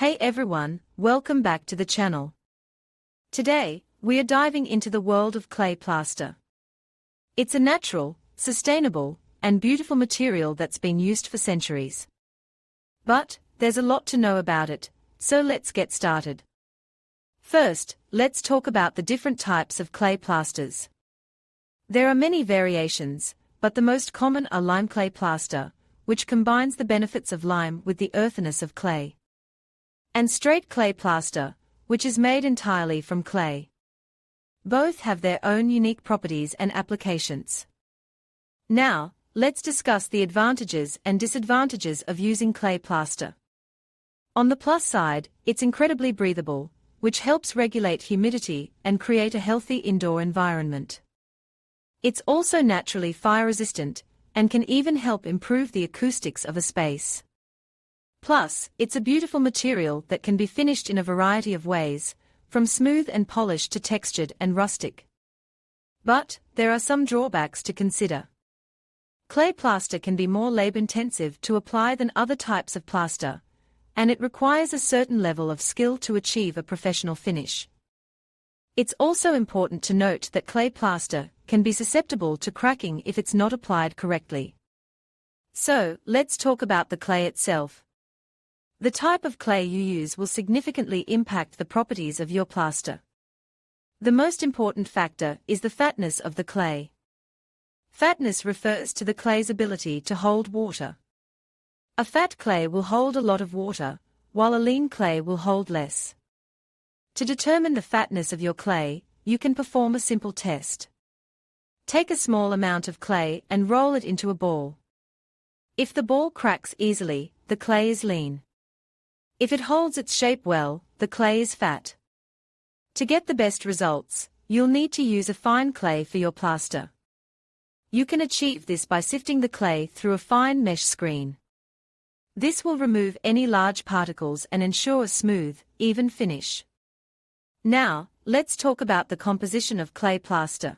Hey everyone, welcome back to the channel. Today, we are diving into the world of clay plaster. It's a natural, sustainable, and beautiful material that's been used for centuries. But, there's a lot to know about it, so let's get started. First, let's talk about the different types of clay plasters. There are many variations, but the most common are lime clay plaster, which combines the benefits of lime with the earthiness of clay. And straight clay plaster, which is made entirely from clay. Both have their own unique properties and applications. Now, let's discuss the advantages and disadvantages of using clay plaster. On the plus side, it's incredibly breathable, which helps regulate humidity and create a healthy indoor environment. It's also naturally fire-resistant, and can even help improve the acoustics of a space. Plus, it's a beautiful material that can be finished in a variety of ways, from smooth and polished to textured and rustic. But, there are some drawbacks to consider. Clay plaster can be more labor-intensive to apply than other types of plaster, and it requires a certain level of skill to achieve a professional finish. It's also important to note that clay plaster can be susceptible to cracking if it's not applied correctly. So, let's talk about the clay itself. The type of clay you use will significantly impact the properties of your plaster. The most important factor is the fatness of the clay. Fatness refers to the clay's ability to hold water. A fat clay will hold a lot of water, while a lean clay will hold less. To determine the fatness of your clay, you can perform a simple test. Take a small amount of clay and roll it into a ball. If the ball cracks easily, the clay is lean. If it holds its shape well, the clay is fat. To get the best results, you'll need to use a fine clay for your plaster. You can achieve this by sifting the clay through a fine mesh screen. This will remove any large particles and ensure a smooth, even finish. Now, let's talk about the composition of clay plaster.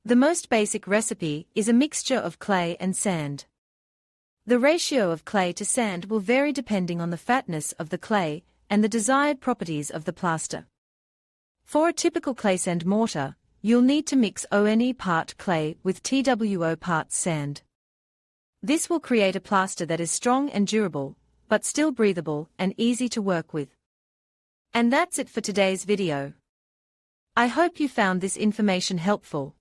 The most basic recipe is a mixture of clay and sand. The ratio of clay to sand will vary depending on the fatness of the clay and the desired properties of the plaster. For a typical clay sand mortar, you'll need to mix one part clay with 2 parts sand. This will create a plaster that is strong and durable, but still breathable and easy to work with. And that's it for today's video. I hope you found this information helpful.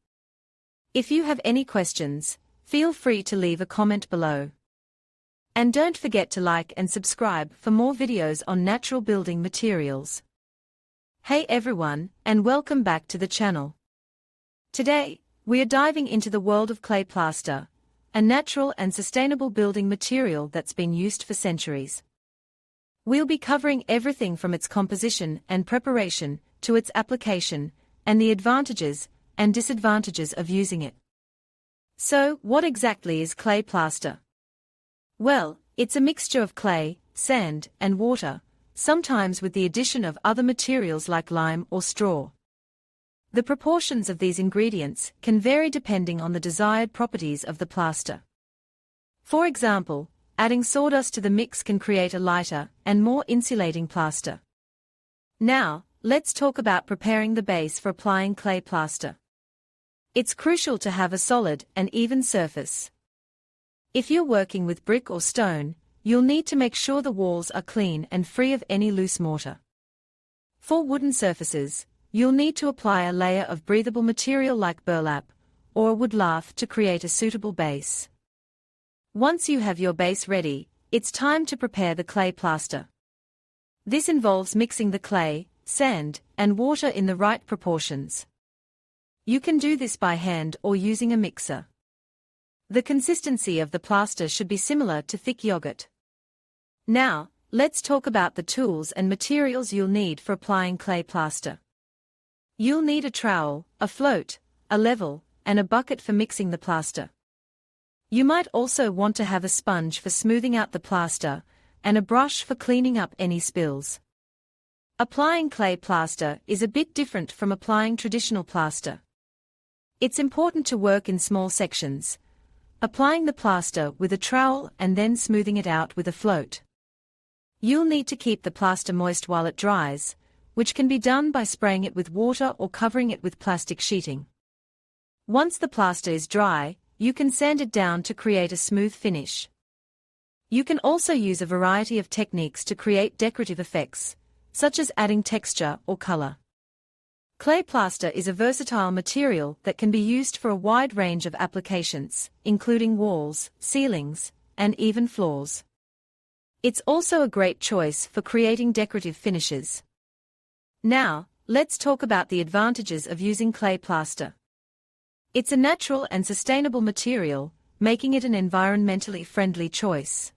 If you have any questions, feel free to leave a comment below. And don't forget to like and subscribe for more videos on natural building materials. Hey everyone, and welcome back to the channel. Today, we are diving into the world of clay plaster, a natural and sustainable building material that's been used for centuries. We'll be covering everything from its composition and preparation to its application, and the advantages and disadvantages of using it. So, what exactly is clay plaster? Well, it's a mixture of clay, sand, and water, sometimes with the addition of other materials like lime or straw. The proportions of these ingredients can vary depending on the desired properties of the plaster. For example, adding sawdust to the mix can create a lighter and more insulating plaster. Now, let's talk about preparing the base for applying clay plaster. It's crucial to have a solid and even surface. If you're working with brick or stone, you'll need to make sure the walls are clean and free of any loose mortar. For wooden surfaces, you'll need to apply a layer of breathable material like burlap or a wood lath to create a suitable base. Once you have your base ready, it's time to prepare the clay plaster. This involves mixing the clay, sand, and water in the right proportions. You can do this by hand or using a mixer. The consistency of the plaster should be similar to thick yogurt. Now, let's talk about the tools and materials you'll need for applying clay plaster. You'll need a trowel, a float, a level, and a bucket for mixing the plaster. You might also want to have a sponge for smoothing out the plaster, and a brush for cleaning up any spills. Applying clay plaster is a bit different from applying traditional plaster. It's important to work in small sections, applying the plaster with a trowel and then smoothing it out with a float. You'll need to keep the plaster moist while it dries, which can be done by spraying it with water or covering it with plastic sheeting. Once the plaster is dry, you can sand it down to create a smooth finish. You can also use a variety of techniques to create decorative effects, such as adding texture or color. Clay plaster is a versatile material that can be used for a wide range of applications, including walls, ceilings, and even floors. It's also a great choice for creating decorative finishes. Now, let's talk about the advantages of using clay plaster. It's a natural and sustainable material, making it an environmentally friendly choice.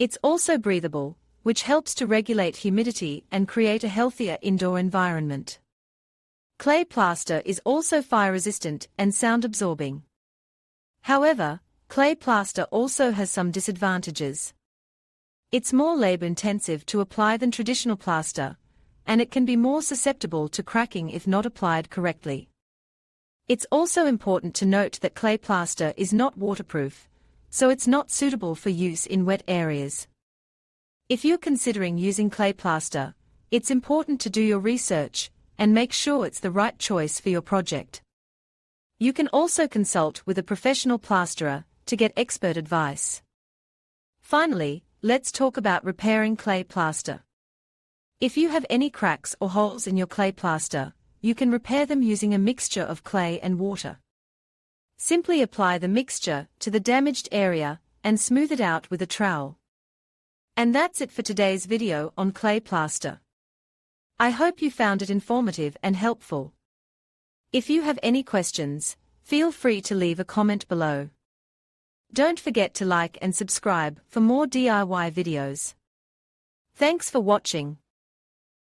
It's also breathable, which helps to regulate humidity and create a healthier indoor environment. Clay plaster is also fire-resistant and sound-absorbing. However, clay plaster also has some disadvantages. It's more labor-intensive to apply than traditional plaster, and it can be more susceptible to cracking if not applied correctly. It's also important to note that clay plaster is not waterproof, so it's not suitable for use in wet areas. If you're considering using clay plaster, it's important to do your research and make sure it's the right choice for your project. You can also consult with a professional plasterer to get expert advice. Finally, let's talk about repairing clay plaster. If you have any cracks or holes in your clay plaster, you can repair them using a mixture of clay and water. Simply apply the mixture to the damaged area and smooth it out with a trowel. And that's it for today's video on clay plaster. I hope you found it informative and helpful. If you have any questions, feel free to leave a comment below. Don't forget to like and subscribe for more DIY videos. Thanks for watching.